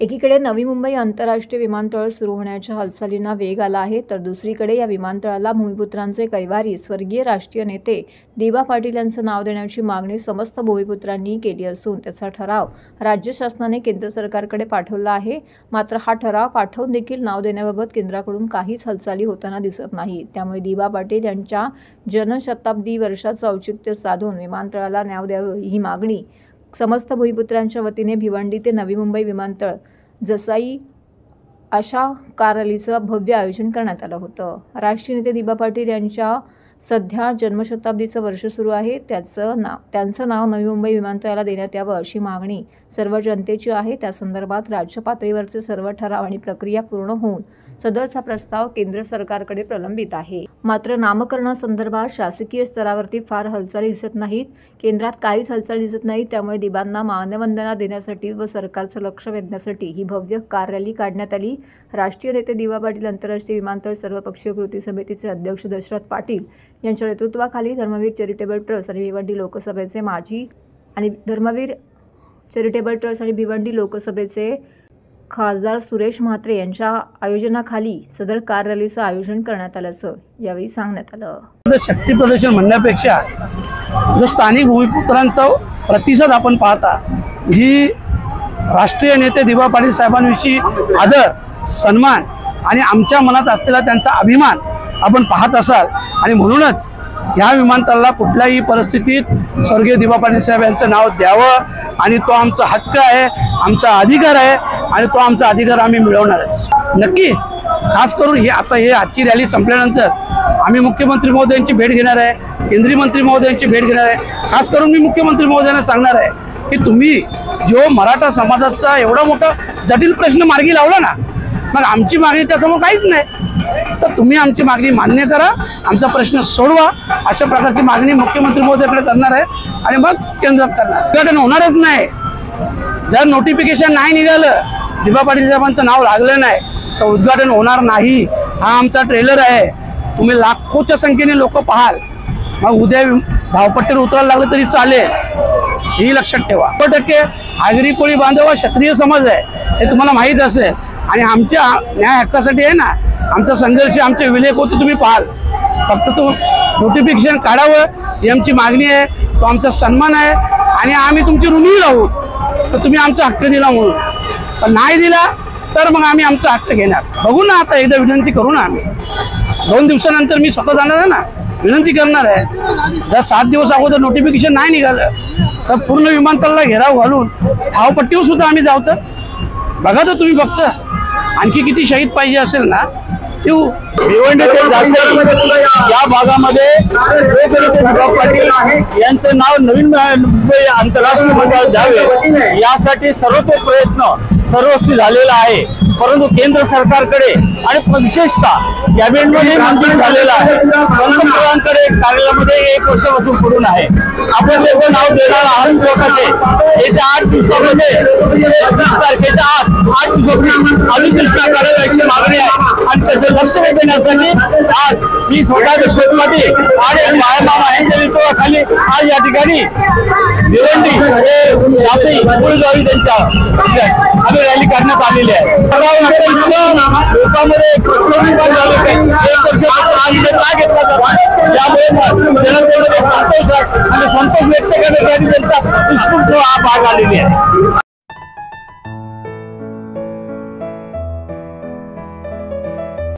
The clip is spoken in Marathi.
एकीकडे नवी मुंबई आंतरराष्ट्रीय विमानतळ सुरू होण्याच्या हालचालींना वेग आला आहे, तर दुसरीकडे या विमानतळाला भूमिपुत्रांचे कैवारी स्वर्गीय राष्ट्रीय नेते दिबा पाटील यांचं नाव देण्याची मागणी समस्त भूमिपुत्रांनी केली असून त्याचा ठराव राज्य शासनाने केंद्र सरकारकडे पाठवला आहे। मात्र हा ठराव पाठवून देखील नाव देण्याबाबत केंद्राकडून काहीच हालचाली होताना दिसत नाही। त्यामुळे दिबा पाटील यांच्या जनशताब्दी वर्षाचं औचित्य साधून विमानतळाला नाव द्यावं ही मागणी समस्त भूमिपुत्रांच्या वतीने भिवंडी ते नवी मुंबई विमानतळ जसाई अशा कारलीचं भव्य आयोजन करण्यात आलं होतं। राष्ट्रीय नेते दिबा पाटील यांच्या सध्या जन्मशताब्दीचं वर्ष सुरू आहे, त्यांचं नाव नवी मुंबई विमानतळाला देण्यात यावं अशी मागणी सर्व जनतेची आहे। त्या संदर्भात राज्य पातळीवरचे सर्व ठराव आणि प्रक्रिया पूर्ण होऊन सदरचा प्रस्ताव केंद्र सरकारकडे प्रलंबित आहे। मात्र नामकरणासंदर्भात शासकीय स्तरावरती फार हालचाली दिसत नाहीत, केंद्रात काहीच हालचाल दिसत नाही। त्यामुळे दिबांना मानवंदना देण्यासाठी व सरकारचं लक्ष वेधण्यासाठी ही भव्य कार रॅली काढण्यात आली। राष्ट्रीय नेते दिबा पाटील आंतरराष्ट्रीय विमानतळ सर्वपक्षीय कृती समितीचे अध्यक्ष दशरथ पाटील यांच्या नेतृत्वाखाली धर्मवीर चॅरिटेबल ट्रस्ट आणि भिवंडी लोकसभेचे भिवंडी लोकसभेचे खासदार सुरेश म्हात्रे यांच्या आयोजनाखाली सदर कार रॅलीचं आयोजन करण्यात आल्याचं यावेळी सांगण्यात आलं। शक्ती प्रदर्शन म्हणण्यापेक्षा जो स्थानिक भूमिपुत्रांचा प्रतिसाद आपण पाहता, ही राष्ट्रीय नेते दिबा पाटील साहेबांविषयी आदर, सन्मान आणि आमच्या मनात असलेला त्यांचा अभिमान आपण पाहत असाल आणि म्हणूनच ह्या विमानतळाला कुठल्याही परिस्थितीत स्वर्गीय दिबा पाटील साहेब यांचं नाव द्यावं आणि तो आमचा हक्क आहे, आमचा अधिकार आहे आणि तो आमचा अधिकार आम्ही मिळवणार आहे। नक्की खास करून ही आजची रॅली संपल्यानंतर आम्ही मुख्यमंत्री महोदयांची भेट घेणार आहे, केंद्रीय मंत्री महोदयांची भेट घेणार आहे। खास करून मी मुख्यमंत्री महोदयांना सांगणार आहे की तुम्ही जो मराठा समाजाचा एवढा मोठा जटिल प्रश्न मार्गी लावला ना, मग आमची मागणी त्यासमोर काहीच नाही, तर तुम्ही आमची मागणी मान्य करा, आमचा प्रश्न सोडवा, अशा प्रकारची मागणी मुख्यमंत्री महोदयाकडे करणार आहे आणि मग केंद्रात करणार। उद्घाटन होणारच नाही। जर नोटिफिकेशन नाही निघालं, दिबा पाटील साहेबांचं नाव लागलं नाही, तर उद्घाटन होणार नाही। हा आमचा ट्रेलर आहे, तुम्ही लाखोच्या संख्येने लोक पाहाल, मग उद्या धावपट्टीवर उतरायला लागलं तरी चालेल, ही लक्षात ठेवा। 100% आगरी कोळी बांधव हा क्षत्रिय समाज आहे, हे तुम्हाला माहीत असेल आणि आमच्या न्याय हक्कासाठी आहे ना आमचा संघर्ष, आमचे विलेख होते, तुम्ही पाहाल। फक्त तो नोटिफिकेशन काढावं ही आमची मागणी आहे, तो आमचा सन्मान आहे आणि आम्ही तुमची ऋणी राहू, तर तुम्ही आमचा हक्क दिला म्हणून। पण नाही दिला तर मग आम्ही आमचा हक्क घेणार। बघू ना, आता एकदा विनंती करू ना, आम्ही 2 दिवसानंतर मी स्वतः जाणार आहे ना, विनंती करणार आहे। जर 7 दिवस अगोदर नोटिफिकेशन नाही निघालं तर पूर्ण विमानतळाला घेराव घालून धावपट्टीवर सुद्धा आम्ही जाऊ। तर बघा, तर तुम्ही फक्त आणखी किती शहीद पाहिजे असेल ना, भिवंडी या भागामध्ये दिबा पाटील यांचं नाव नवीन मुंबई आंतरराष्ट्रीय विमानतळ द्यावे यासाठी सर्वतोपरी प्रयत्न सर्वस्वी झालेला आहे, परंतु केंद्र सरकारकडे आणि विशेषतः कॅबिनेटमध्ये मंजूर झालेला आहे। पंतप्रधानांकडे कार्यालयामध्ये 1 वर्षापासून पडून आहे। आपण त्याचं नाव देणार आहोत कसे येत्या 8 दिवसामध्ये 30 तारखेच्या आठ दिवसापूर्वी अधिसूचना करावी अशी मागणी आहे आणि त्याचं लक्ष वेधण्यासाठी आज मी स्वतः दशरथ पाटील आणि मामा यांच्या नेतृत्वाखाली आज या ठिकाणी भिवंडी जासई पुळगावी त्यांच्या आम्ही रॅली काढण्यात आलेली आहे। लोकांमध्ये निर्माण झालं की 1 वर्षापासून हा निर्णय का घेतला जातो, त्यामुळे जनतेमध्ये संतोष व्यक्त करण्यासाठी त्यांचा उत्स्फूर्त हा भाग आलेली आहे।